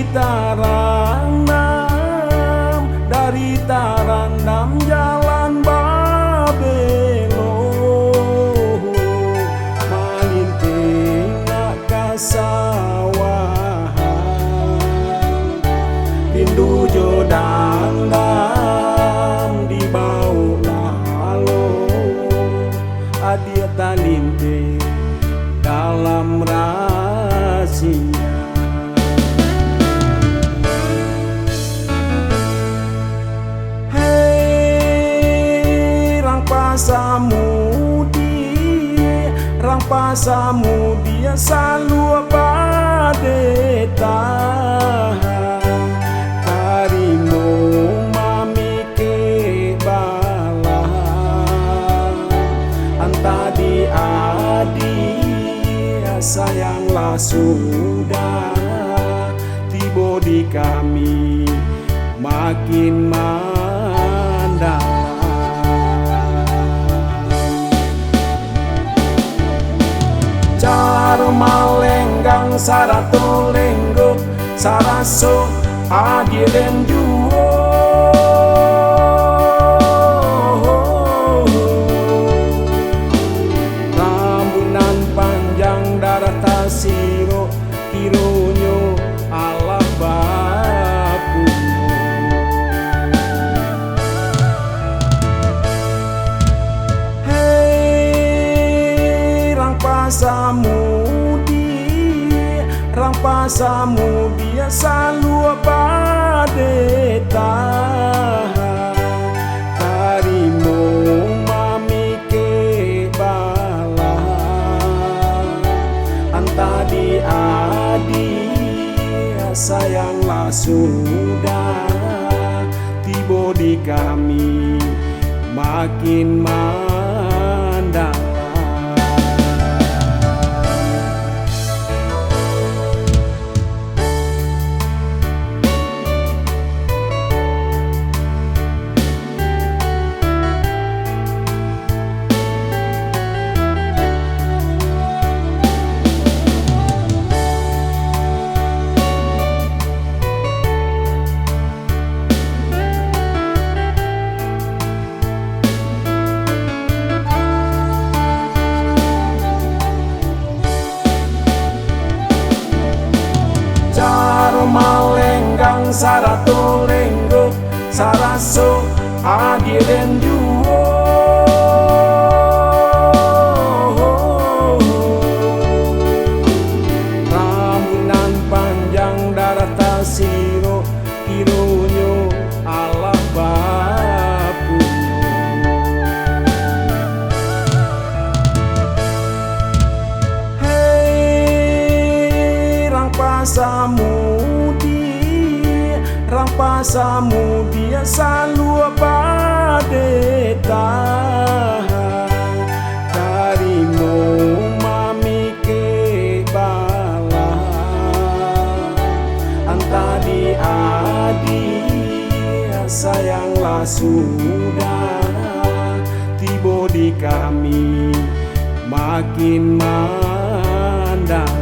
tarandam jalan Babelo malinting kasawahan rindu jodang dam di bau lalo adia talinte dalam rahasia. Samudi selalu padeta karimo mamike bala anta di adi sayanglah sudah tiba di kami makin mandang. Caro malenggang sarato lenggo saraso adilen duo rambunan panjang darah tasiro kironyo ala bapu Samudi selalu padeta karimo mamike bala anta di adi sayanglah sudah tiba di kami makin mandang. Malenggang sarato lenggo saraso adilen duo rambunan panjang darah tasiro kironyo ala bapu Samudi selalu padeta karimo mamike bala anta di adi sayanglah sudah tiba di kami makin mandang.